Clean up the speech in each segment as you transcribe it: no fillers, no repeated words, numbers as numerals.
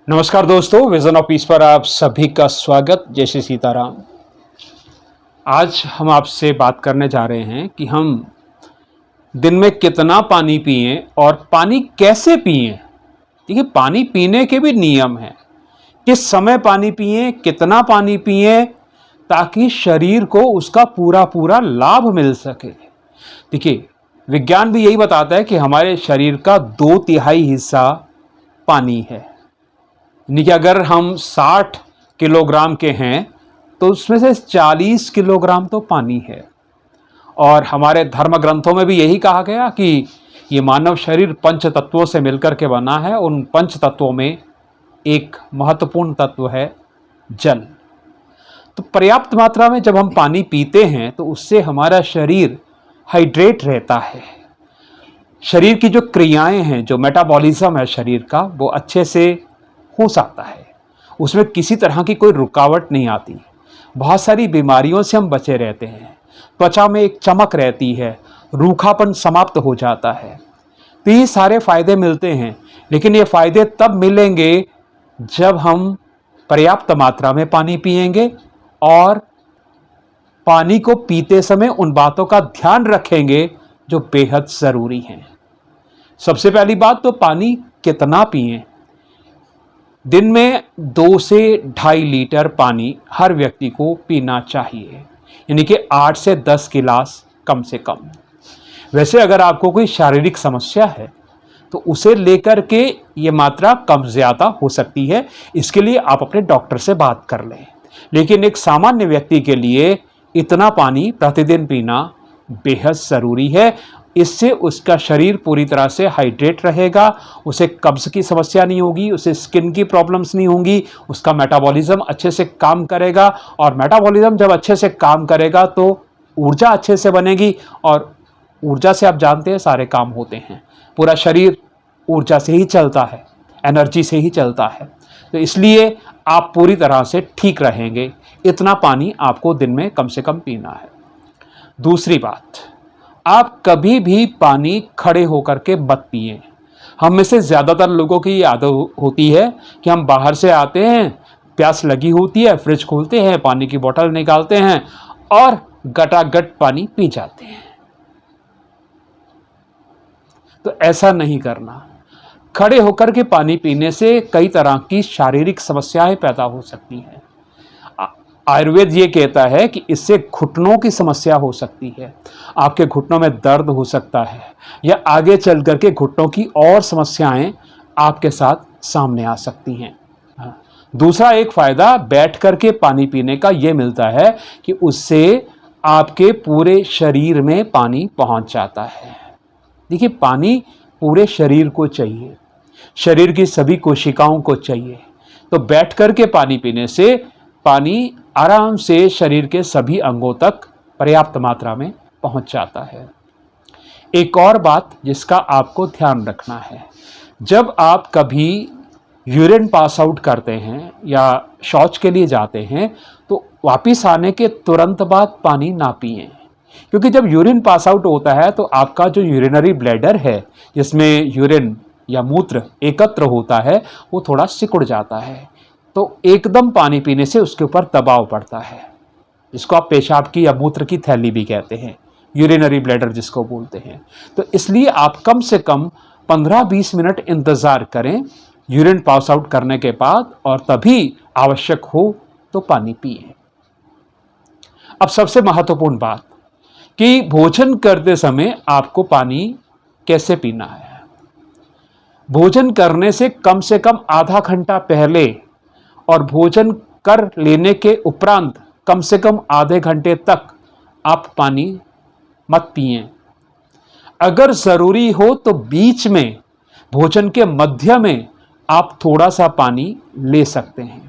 नमस्कार दोस्तों, vision of peace पर आप सभी का स्वागत। जय श्री सीताराम। आज हम आपसे बात करने जा रहे हैं कि हम दिन में कितना पानी पिएं और पानी कैसे पिएं। देखिए, पानी पीने के भी नियम हैं। किस समय पानी पिएं, कितना पानी पिएं, ताकि शरीर को उसका पूरा पूरा लाभ मिल सके। देखिए, विज्ञान भी यही बताता है कि हमारे शरीर का 2/3 हिस्सा पानी है। यानी कि अगर हम 60 किलोग्राम के हैं तो उसमें से 40 किलोग्राम तो पानी है। और हमारे धर्म ग्रंथों में भी यही कहा गया कि ये मानव शरीर पंच तत्वों से मिलकर के बना है। उन पंच तत्वों में एक महत्वपूर्ण तत्व है जल। तो पर्याप्त मात्रा में जब हम पानी पीते हैं तो उससे हमारा शरीर हाइड्रेट रहता है। शरीर की जो क्रियाएं हैं, जो मेटाबॉलिज्म है शरीर का, वो अच्छे से हो सकता है। उसमें किसी तरह की कोई रुकावट नहीं आती। बहुत सारी बीमारियों से हम बचे रहते हैं। त्वचा में एक चमक रहती है, रूखापन समाप्त हो जाता है। तो ये सारे फायदे मिलते हैं, लेकिन ये फायदे तब मिलेंगे जब हम पर्याप्त मात्रा में पानी पिएंगे और पानी को पीते समय उन बातों का ध्यान रखेंगे जो बेहद ज़रूरी हैं। सबसे पहली बात तो पानी कितना पिएं। दिन में 2 से 2.5 लीटर पानी हर व्यक्ति को पीना चाहिए, यानी कि 8 से 10 गिलास कम से कम। वैसे अगर आपको कोई शारीरिक समस्या है तो उसे लेकर के ये मात्रा कम ज़्यादा हो सकती है। इसके लिए आप अपने डॉक्टर से बात कर लें। लेकिन एक सामान्य व्यक्ति के लिए इतना पानी प्रतिदिन पीना बेहद ज़रूरी है। इससे उसका शरीर पूरी तरह से हाइड्रेट रहेगा, उसे कब्ज़ की समस्या नहीं होगी, उसे स्किन की प्रॉब्लम्स नहीं होंगी, उसका मेटाबॉलिज्म अच्छे से काम करेगा। और मेटाबॉलिज्म जब अच्छे से काम करेगा तो ऊर्जा अच्छे से बनेगी, और ऊर्जा से आप जानते हैं सारे काम होते हैं। पूरा शरीर ऊर्जा से ही चलता है, एनर्जी से ही चलता है। तो इसलिए आप पूरी तरह से ठीक रहेंगे। इतना पानी आपको दिन में कम से कम पीना है। दूसरी बात, आप कभी भी पानी खड़े होकर के मत पिएं। हम में से ज़्यादातर लोगों की आदत होती है कि हम बाहर से आते हैं, प्यास लगी होती है, फ्रिज खोलते हैं, पानी की बोतल निकालते हैं और गटागट पानी पी जाते हैं। तो ऐसा नहीं करना। खड़े होकर के पानी पीने से कई तरह की शारीरिक समस्याएं पैदा हो सकती हैं। आयुर्वेद ये कहता है कि इससे घुटनों की समस्या हो सकती है। आपके घुटनों में दर्द हो सकता है, या आगे चल करके घुटनों की और समस्याएं आपके साथ सामने आ सकती हैं। दूसरा एक फ़ायदा बैठ करके पानी पीने का ये मिलता है कि उससे आपके पूरे शरीर में पानी पहुंच जाता है। देखिए, पानी पूरे शरीर को चाहिए, शरीर की सभी कोशिकाओं को चाहिए। तो बैठ करके पानी पीने से पानी आराम से शरीर के सभी अंगों तक पर्याप्त मात्रा में पहुंच जाता है। एक और बात जिसका आपको ध्यान रखना है, जब आप कभी यूरिन पास आउट करते हैं या शौच के लिए जाते हैं तो वापस आने के तुरंत बाद पानी ना पिएं। क्योंकि जब यूरिन पास आउट होता है तो आपका जो यूरिनरी ब्लैडर है, जिसमें यूरिन या मूत्र एकत्र होता है, वो थोड़ा सिकुड़ जाता है। तो एकदम पानी पीने से उसके ऊपर दबाव पड़ता है, जिसको आप पेशाब की या मूत्र की थैली भी कहते हैं, यूरिनरी ब्लैडर जिसको बोलते हैं। तो इसलिए आप कम से कम 15-20 मिनट इंतज़ार करें यूरिन पास आउट करने के बाद, और तभी आवश्यक हो तो पानी पिए। अब सबसे महत्वपूर्ण बात कि भोजन करते समय आपको पानी कैसे पीना है। भोजन करने से कम आधा घंटा पहले और भोजन कर लेने के उपरांत कम से कम आधे घंटे तक आप पानी मत पिएं। अगर ज़रूरी हो तो बीच में, भोजन के मध्य में आप थोड़ा सा पानी ले सकते हैं।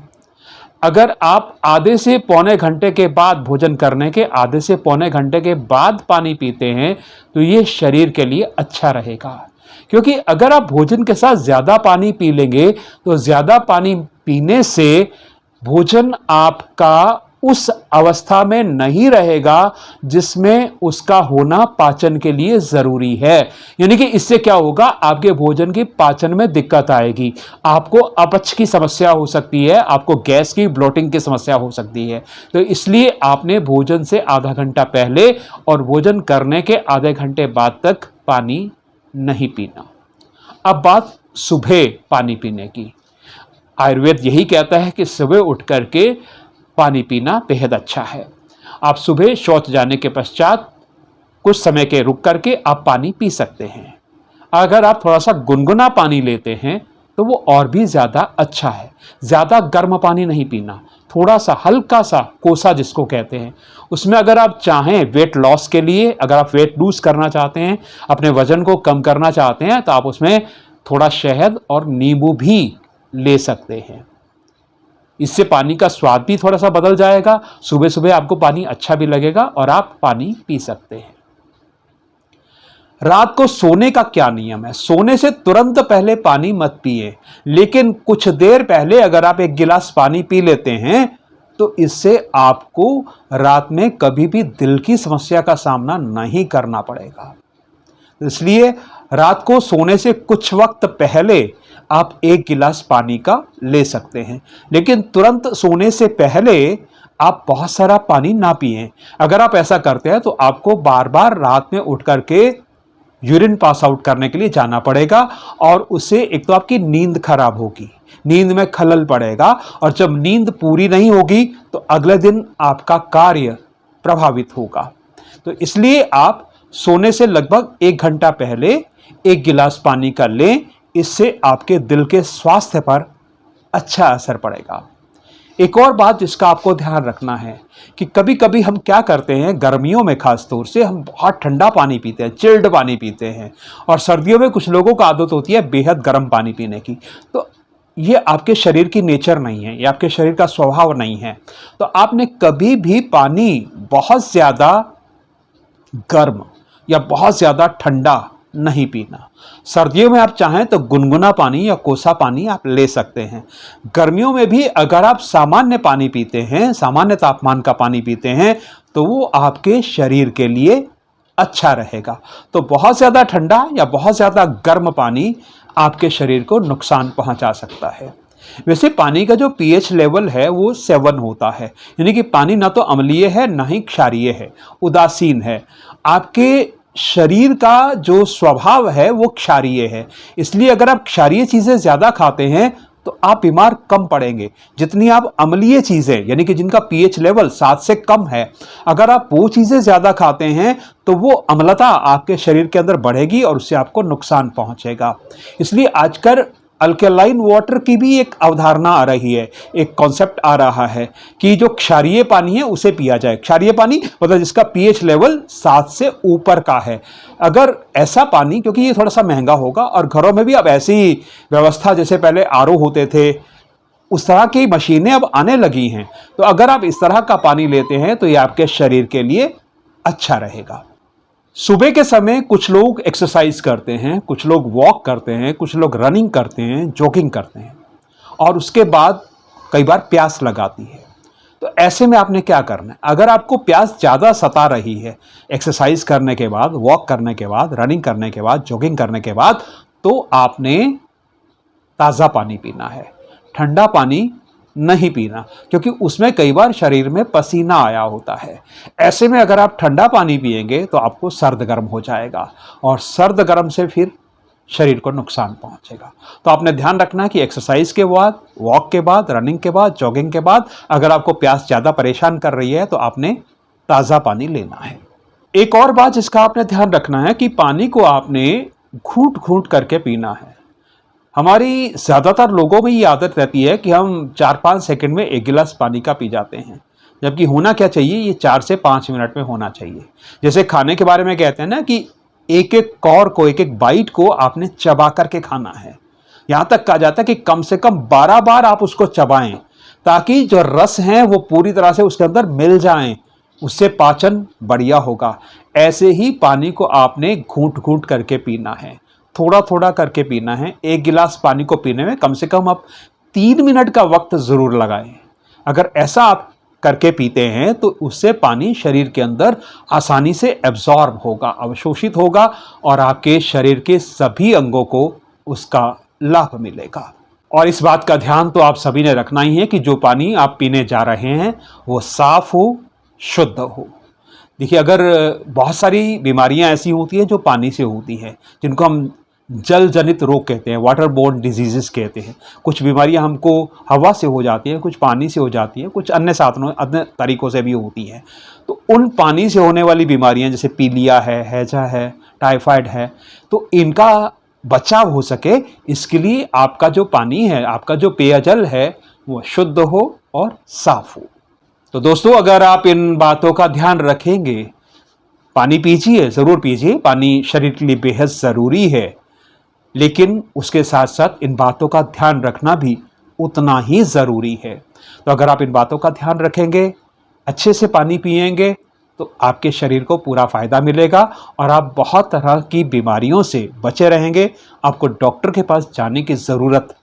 अगर आप आधे से पौने घंटे के बाद, भोजन करने के आधे से पौने घंटे के बाद पानी पीते हैं तो ये शरीर के लिए अच्छा रहेगा। क्योंकि अगर आप भोजन के साथ ज़्यादा पानी पी लेंगे तो ज़्यादा पानी पीने से भोजन आपका उस अवस्था में नहीं रहेगा जिसमें उसका होना पाचन के लिए जरूरी है। यानी कि इससे क्या होगा, आपके भोजन की पाचन में दिक्कत आएगी, आपको अपच की समस्या हो सकती है, आपको गैस की ब्लोटिंग की समस्या हो सकती है। तो इसलिए आपने भोजन से आधा घंटा पहले और भोजन करने के आधे घंटे बाद तक पानी नहीं पीना। अब बात सुबह पानी पीने की। आयुर्वेद यही कहता है कि सुबह उठ करके पानी पीना बेहद अच्छा है। आप सुबह शौच जाने के पश्चात कुछ समय के रुक करके आप पानी पी सकते हैं। अगर आप थोड़ा सा गुनगुना पानी लेते हैं तो वो और भी ज़्यादा अच्छा है। ज़्यादा गर्म पानी नहीं पीना, थोड़ा सा हल्का सा कोसा जिसको कहते हैं, उसमें अगर आप चाहें वेट लॉस के लिए, अगर आप वेट लूज करना चाहते हैं, अपने वजन को कम करना चाहते हैं, तो आप उसमें थोड़ा शहद और नींबू भी ले सकते हैं। इससे पानी का स्वाद भी थोड़ा सा बदल जाएगा, सुबह सुबह आपको पानी अच्छा भी लगेगा और आप पानी पी सकते हैं। रात को सोने का क्या नियम है? सोने से तुरंत पहले पानी मत पिए, लेकिन कुछ देर पहले अगर आप एक गिलास पानी पी लेते हैं तो इससे आपको रात में कभी भी दिल की समस्या का सामना नहीं करना पड़ेगा। इसलिए रात को सोने से कुछ वक्त पहले आप एक गिलास पानी का ले सकते हैं, लेकिन तुरंत सोने से पहले आप बहुत सारा पानी ना पिएं। अगर आप ऐसा करते हैं तो आपको बार बार रात में उठ करके यूरिन पास आउट करने के लिए जाना पड़ेगा और उससे एक तो आपकी नींद खराब होगी, नींद में खलल पड़ेगा, और जब नींद पूरी नहीं होगी तो अगले दिन आपका कार्य प्रभावित होगा। तो इसलिए आप सोने से लगभग 1 घंटा पहले एक गिलास पानी का लें, इससे आपके दिल के स्वास्थ्य पर अच्छा असर पड़ेगा। एक और बात जिसका आपको ध्यान रखना है कि कभी कभी हम क्या करते हैं, गर्मियों में खास तौर से हम बहुत ठंडा पानी पीते हैं, चिल्ड पानी पीते हैं, और सर्दियों में कुछ लोगों को आदत होती है बेहद गर्म पानी पीने की। तो ये आपके शरीर की नेचर नहीं है, ये आपके शरीर का स्वभाव नहीं है। तो आपने कभी भी पानी बहुत ज़्यादा गर्म या बहुत ज़्यादा ठंडा नहीं पीना। सर्दियों में आप चाहें तो गुनगुना पानी या कोसा पानी आप ले सकते हैं। गर्मियों में भी अगर आप सामान्य पानी पीते हैं, सामान्य तापमान का पानी पीते हैं, तो वो आपके शरीर के लिए अच्छा रहेगा। तो बहुत ज़्यादा ठंडा या बहुत ज़्यादा गर्म पानी आपके शरीर को नुकसान पहुंचा सकता है। वैसे पानी का जो पीएच लेवल है वो 7 होता है, यानी कि पानी ना तो अम्लीय है ना ही क्षारीय है, उदासीन है। आपके शरीर का जो स्वभाव है वो क्षारीय है, इसलिए अगर आप क्षारीय चीज़ें ज़्यादा खाते हैं तो आप बीमार कम पड़ेंगे। जितनी आप अम्लीय चीज़ें, यानी कि जिनका पीएच लेवल 7 से कम है, अगर आप वो चीज़ें ज़्यादा खाते हैं तो वो अम्लता आपके शरीर के अंदर बढ़ेगी और उससे आपको नुकसान पहुंचेगा। इसलिए आजकल अल्कलाइन वाटर की भी एक अवधारणा आ रही है, एक कॉन्सेप्ट आ रहा है कि जो क्षारीय पानी है उसे पिया जाए। क्षारीय पानी मतलब जिसका पीएच लेवल 7 से ऊपर का है। अगर ऐसा पानी, क्योंकि ये थोड़ा सा महंगा होगा, और घरों में भी अब ऐसी व्यवस्था, जैसे पहले आरओ होते थे, उस तरह की मशीनें अब आने लगी हैं, तो अगर आप इस तरह का पानी लेते हैं तो ये आपके शरीर के लिए अच्छा रहेगा। सुबह के समय कुछ लोग एक्सरसाइज करते हैं, कुछ लोग वॉक करते हैं, कुछ लोग रनिंग करते हैं, जॉगिंग करते हैं, और उसके बाद कई बार प्यास लगाती है। तो ऐसे में आपने क्या करना है? अगर आपको प्यास ज़्यादा सता रही है एक्सरसाइज करने के बाद, वॉक करने के बाद, रनिंग करने के बाद, जॉगिंग करने के बाद, तो आपने ताज़ा पानी पीना है, ठंडा पानी नहीं पीना, क्योंकि उसमें कई बार शरीर में पसीना आया होता है। ऐसे में अगर आप ठंडा पानी पिएंगे तो आपको सर्द गर्म हो जाएगा, और सर्द गर्म से फिर शरीर को नुकसान पहुंचेगा। तो आपने ध्यान रखना है कि एक्सरसाइज के बाद, वॉक के बाद, रनिंग के बाद, जॉगिंग के बाद अगर आपको प्यास ज़्यादा परेशान कर रही है तो आपने ताज़ा पानी लेना है। एक और बात जिसका आपने ध्यान रखना है कि पानी को आपने घूंट घूंट करके पीना है। हमारी ज़्यादातर लोगों में ये आदत रहती है कि हम 4-5 सेकंड में एक गिलास पानी का पी जाते हैं, जबकि होना क्या चाहिए, ये 4 से 5 मिनट में होना चाहिए। जैसे खाने के बारे में कहते हैं ना कि एक एक कौर को, एक एक बाइट को आपने चबा करके खाना है। यहाँ तक कहा जाता है कि कम से कम 12 बार आप उसको चबाएं, ताकि जो रस हैं वो पूरी तरह से उसके अंदर मिल जाएं, उससे पाचन बढ़िया होगा। ऐसे ही पानी को आपने घूंट घूंट करके पीना है, थोड़ा थोड़ा करके पीना है। एक गिलास पानी को पीने में कम से कम आप 3 मिनट का वक्त ज़रूर लगाएं। अगर ऐसा आप करके पीते हैं तो उससे पानी शरीर के अंदर आसानी से एब्जॉर्ब होगा, अवशोषित होगा और आपके शरीर के सभी अंगों को उसका लाभ मिलेगा। और इस बात का ध्यान तो आप सभी ने रखना ही है कि जो पानी आप पीने जा रहे हैं वो साफ हो, शुद्ध हो। देखिए, अगर बहुत सारी बीमारियां ऐसी होती हैं जो पानी से होती हैं, जिनको हम जल जनित रोग कहते हैं, वाटर बोर्न डिजीजेस कहते हैं। कुछ बीमारियां हमको हवा से हो जाती हैं, कुछ पानी से हो जाती हैं, कुछ अन्य साधनों अन्य तरीकों से भी होती हैं। तो उन पानी से होने वाली बीमारियां जैसे पीलिया है, हैजा है, टाइफाइड है, तो इनका बचाव हो सके इसके लिए आपका जो पानी है, आपका जो पेयजल है वो शुद्ध हो और साफ हो। तो दोस्तों, अगर आप इन बातों का ध्यान रखेंगे, पानी पीजिए, ज़रूर पीजिए, पानी शरीर के लिए बेहद ज़रूरी है, लेकिन उसके साथ साथ इन बातों का ध्यान रखना भी उतना ही ज़रूरी है। तो अगर आप इन बातों का ध्यान रखेंगे, अच्छे से पानी पिएंगे, तो आपके शरीर को पूरा फ़ायदा मिलेगा और आप बहुत तरह की बीमारियों से बचे रहेंगे। आपको डॉक्टर के पास जाने की ज़रूरत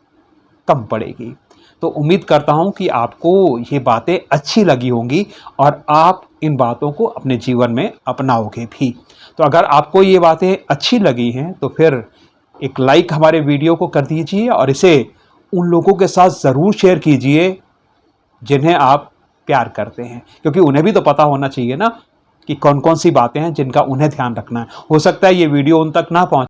कम पड़ेगी। तो उम्मीद करता हूँ कि आपको ये बातें अच्छी लगी होंगी और आप इन बातों को अपने जीवन में अपनाओगे भी। तो अगर आपको ये बातें अच्छी लगी हैं तो फिर एक लाइक हमारे वीडियो को कर दीजिए और इसे उन लोगों के साथ ज़रूर शेयर कीजिए जिन्हें आप प्यार करते हैं, क्योंकि उन्हें भी तो पता होना चाहिए ना कि कौन कौन सी बातें हैं जिनका उन्हें ध्यान रखना है। हो सकता है ये वीडियो उन तक ना पहुँचे